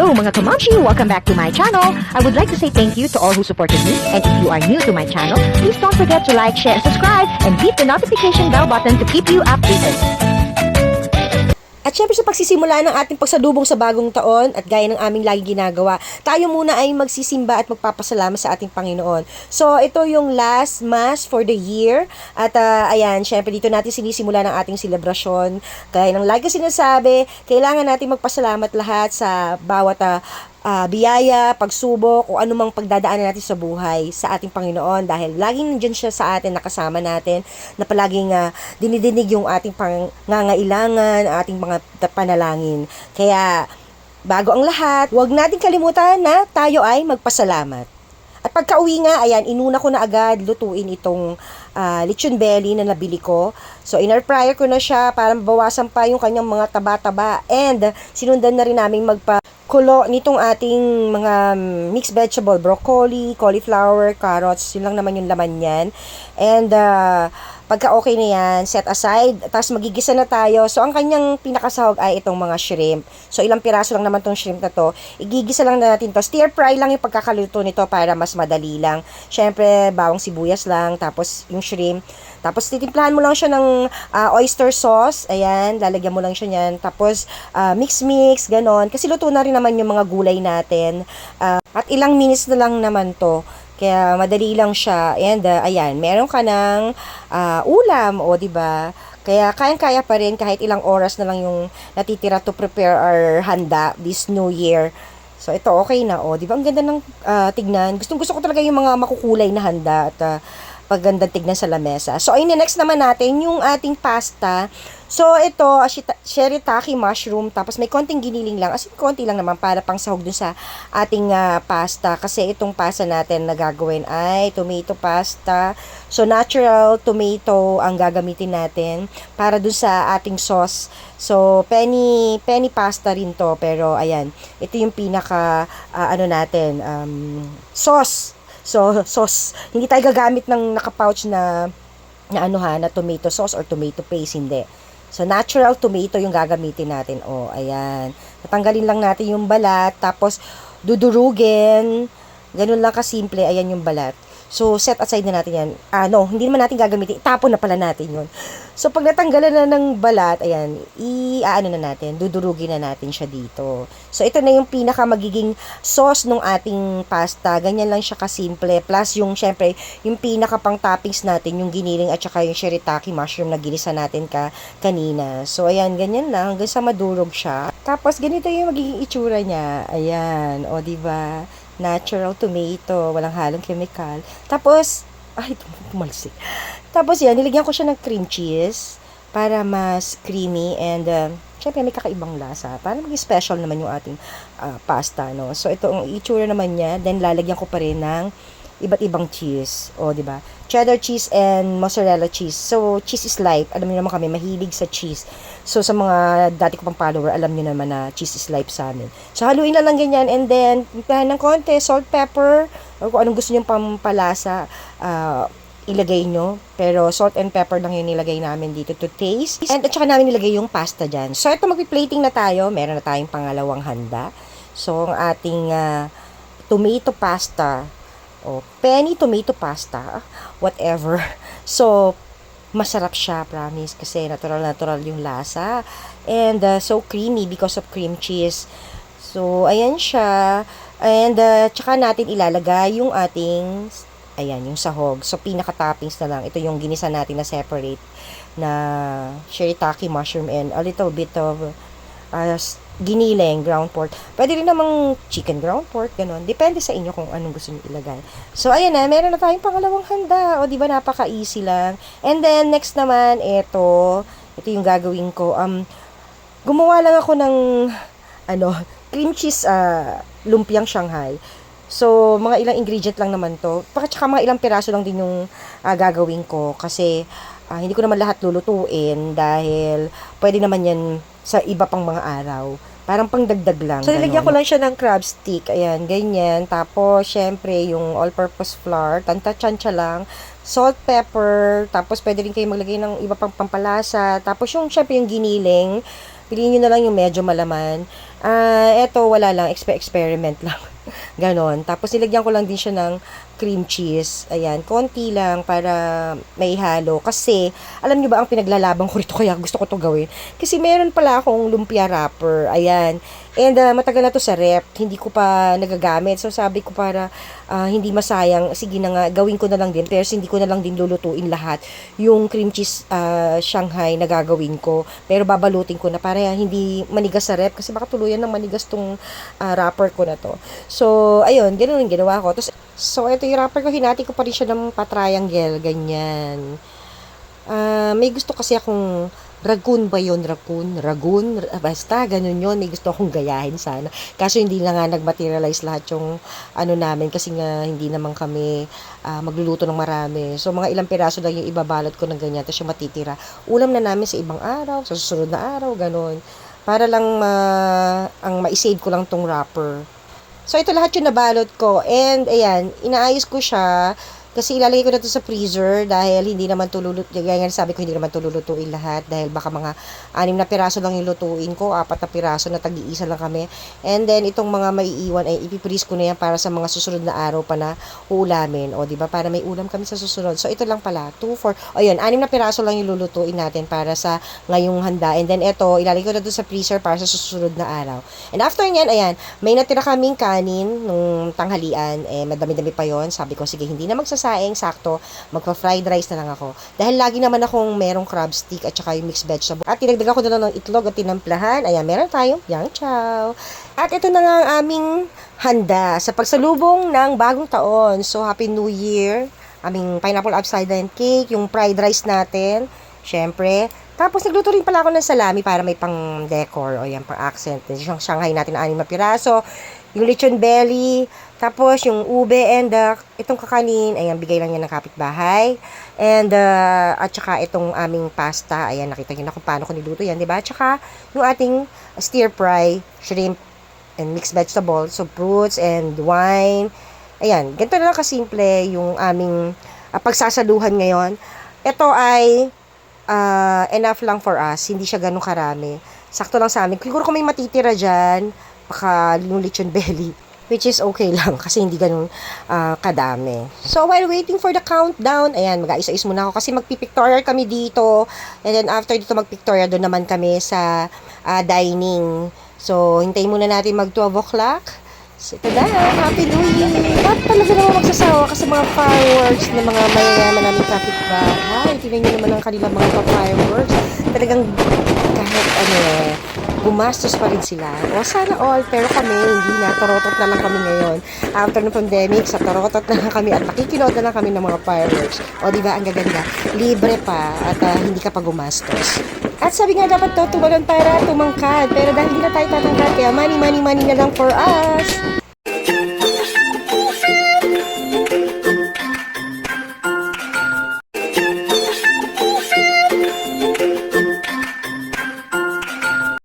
Hello mga kamamshi! Welcome back to my channel. I would like to say thank you to all who supported me. And if you are new to my channel, please don't forget to like, share, and subscribe. And hit the notification bell button to keep you updated. At syempre sa pagsisimula ng ating pagsalubong sa bagong taon at gaya ng aming lagi ginagawa, tayo muna ay magsisimba at magpapasalamat sa ating Panginoon. So ito yung last mass for the year at ayan, syempre dito natin sinisimula ng ating selebrasyon. Gaya ng lagi sinasabi, kailangan natin magpasalamat lahat sa bawat biyaya, pagsubok o anumang pagdadaanan natin sa buhay sa ating Panginoon dahil laging nandiyan siya sa atin, nakasama natin na palaging dinidinig yung ating pangangailangan, ating mga panalangin. Kaya bago ang lahat, huwag natin kalimutan na tayo ay magpasalamat. At pagka-uwi nga, ayan, inuna ko na agad lutuin itong lechon belly na nabili ko. So, in-air fryer ko na siya para mabawasan pa yung kanyang mga taba-taba. And, sinundan na rin namin magpakulo nitong ating mga mixed vegetable, broccoli, cauliflower, carrots. Yun lang naman yung laman yan. And, pagka okay na yan, set aside. Tapos magigisa na tayo. So, ang kanyang pinakasahog ay itong mga shrimp. So, ilang piraso lang naman tong shrimp na to. Igigisa lang natin to. Stir fry lang yung pagkakaluto nito para mas madali lang. Syempre, bawang sibuyas lang. Tapos, yung shrimp. Tapos, titimplahan mo lang siya ng oyster sauce. Ayan, lalagyan mo lang siya niyan. Tapos, mix-mix, ganon. Kasi luto na rin naman yung mga gulay natin. At ilang minutes na lang naman to. Kaya madali lang siya. And ayan, meron ka ng ulam, o 'di ba? Kaya kayang-kaya pa rin kahit ilang oras na lang yung natitira to prepare our handa this new year. So ito okay na, o 'di ba? Ang ganda ng tignan. Gustong-gusto ko talaga yung mga makukulay na handa at pagandang tignan sa lamesa. So, ayun, next naman natin, yung ating pasta. So, ito, shirataki mushroom, tapos may konting giniling lang, as in, konti lang naman para pang sahog dun sa ating pasta. Kasi itong pasta natin na gagawin ay tomato pasta. So, natural tomato ang gagamitin natin para dun sa ating sauce. So, penny pasta rin to, pero ayan, ito yung pinaka, sauce. So, sauce. Hindi tayo gagamit ng naka-pouch na tomato sauce or tomato paste, hindi. So, natural tomato yung gagamitin natin. O, ayan. Natanggalin lang natin yung balat, tapos dudurugin. Ganun lang kasimple, ayan yung balat. So, set aside na natin yan. Hindi naman natin gagamitin. Itapon na pala natin yun. So, pag natanggalan na ng balat, ayan, dudurugin na natin siya dito. So, ito na yung pinaka magiging sauce ng ating pasta. Ganyan lang siya kasimple. Plus, syempre, yung pinaka pang toppings natin, yung giniling at saka yung shirataki mushroom na ginisa natin kanina. So, ayan, ganyan lang. Hanggang sa madurog siya. Tapos, ganito yung magiging itsura niya. Ayan, o, diba? Natural tomato, walang halong chemical. Tapos, tumalsik. Tapos yan, nilagyan ko siya ng cream cheese para mas creamy and syempre may kakaibang lasa. Para maging special naman yung ating pasta, no? So, ito ang itsura naman niya. Then, lalagyan ko pa rin ng iba't ibang cheese. O, di ba? Cheddar cheese and mozzarella cheese. So, cheese is life. Alam niyo naman kami, mahilig sa cheese. So, sa mga dati ko pang follower, alam niyo naman na cheese is life sa amin. So, haluin na lang ganyan. And then, timplahan ng konti, salt, pepper, or kung anong gusto niyong pampalasa, ilagay nyo. Pero, salt and pepper lang yung nilagay namin dito to taste. And, at saka namin nilagay yung pasta dyan. So, ito magpi-plating na tayo. Meron na tayong pangalawang handa. So, ang ating tomato pasta, o penny tomato pasta, whatever. So, masarap siya, promise, kasi natural yung lasa. And, so creamy because of cream cheese. So, ayan siya. And, tsaka natin ilalagay yung ating, yung sahog. So, pinaka-toppings na lang. Ito yung ginisa natin na separate na shirataki mushroom and a little bit of giniling, ground pork. Pwede rin namang chicken ground pork, ganun. Depende sa inyo kung anong gusto niyo ilagay. So, ayan na, meron na tayong pangalawang handa. O, di ba, napaka-easy lang. And then, next naman, ito yung gagawin ko. Gumawa lang ako ng, cream cheese, lumpiang Shanghai. So, mga ilang ingredient lang naman to. Tsaka mga ilang piraso lang din yung gagawin ko. Kasi, hindi ko naman lahat lulutuin dahil pwede naman yan sa iba pang mga araw. Parang pangdagdag lang. So, nilagyan ko lang siya ng crab stick. Ayan, ganyan. Tapos, syempre, yung all-purpose flour. Tanta-tsansya lang. Salt, pepper. Tapos, pwede rin kayo maglagay ng iba pang pampalasa. Tapos, syempre, yung giniling. Piliin nyo na lang yung medyo malaman. Eto, wala lang, experiment lang. Ganon. Tapos, nilagyan ko lang din siya ng cream cheese. Ayan, konti lang para maihalo. Kasi, alam nyo ba ang pinaglalaban ko rito kaya gusto ko to gawin? Kasi meron pala akong lumpia wrapper. Ayan. And matagal na to sa rep. Hindi ko pa nagagamit. So, sabi ko para hindi masayang. Sige na nga, gawin ko na lang din. Pero hindi ko na lang din lulutuin lahat. Yung cream cheese Shanghai na gagawin ko. Pero babalutin ko na para hindi manigas sa rep. Kasi baka tuluyan ng manigas tong wrapper ko na to. So, ayun, ganoon yung ginawa ko. So, ito yung wrapper ko, hinati ko pa rin siya ng pa-triangle, ganyan. May gusto kasi akong Ragun ba yun? Ragun? Basta, ganun yun. May gusto akong gayahin sana. Kaso hindi na nga nag-materialize lahat yung ano namin kasi nga hindi naman kami magluluto ng marami. So, mga ilang piraso lang yung ibabalot ko ng ganyan. Tapos yung matitira. Ulam na namin sa ibang araw, sa susunod na araw, ganun. Para lang ang ma-save ko lang tong wrapper. So, ito lahat yung nabalot ko. And, ayan, inaayos ko siya. Kasi ilalagay ko na to sa freezer dahil hindi naman tululutuin. Gaya nga sabi ko, hindi naman tululutuin lahat dahil baka mga 6 na piraso lang yung lutuin ko, 4 na piraso na tag-iisa lang kami. And then, itong mga maiiwan ay ipiprease ko na yan para sa mga susunod na araw pa na uulamin. O, diba? Para may ulam kami sa susunod. So, ito lang pala. 2, 4. O, yun. 6 na piraso lang yung lulutuin natin para sa ngayong handa. And then, ito, ilalagay ko na to sa freezer para sa susunod na araw. And after nyan, ayan, may natira kaming kanin nung tanghalian. Madami-dami pa yon. Sabi ko, sige, hindi na magsasaing, sakto, magpa-fried rice na lang ako. Dahil lagi naman akong merong crab stick at saka yung mixed vegetable. At tinagdagan ko na lang ng itlog at tinamplahan. Ayan, meron tayong yang chow. At ito na nga ang aming handa sa pagsalubong ng bagong taon. So, Happy New Year. Aming pineapple upside down cake, yung fried rice natin, syempre. Tapos, nagluto rin pala ako ng salami para may pang decor. O yan, pang accent. Yung Shanghai natin na 6 na piraso. Yung lechon belly. Tapos, yung ube and itong kakanin. Ayan, bigay lang yan ng kapitbahay. And, at saka itong aming pasta. Ayan, nakita nyo na kung paano ko niluto yan, diba? At saka, yung ating stir fry, shrimp, and mixed vegetables. So, fruits and wine. Ayan, ganito na lang kasimple yung aming pagsasaluhan ngayon. Ito ay enough lang for us. Hindi siya ganun karami. Sakto lang sa amin. Siguro kung may matitira dyan, baka yung lechon belly, which is okay lang kasi hindi ganun kadami. So, while waiting for the countdown, ayan, mag-aisa-is muna ako kasi magpipictorial kami dito. And then, after dito magpictorial, doon naman kami sa dining. So, hintayin muna natin mag 12 o'clock. So, tada! Happy New Year! Ba't talaga naman magsasawa kasi mga fireworks ng mga mayayaman namin kapitbahay. Tingnan nyo naman ang kanilang mga fireworks. Talagang kahit gumastos pa rin sila. O sana all, pero kami, hindi na. Torotot na lang kami ngayon. After ng pandemic, sa torotot na lang kami at nakikinood na lang kami ng mga fireworks. O diba, ang gaganda. Libre pa at hindi ka pa gumastos. At sabi nga dapat to, tumalon para tumangkad. Pero dahil hindi na tayo tatangkad, kaya money na lang for us.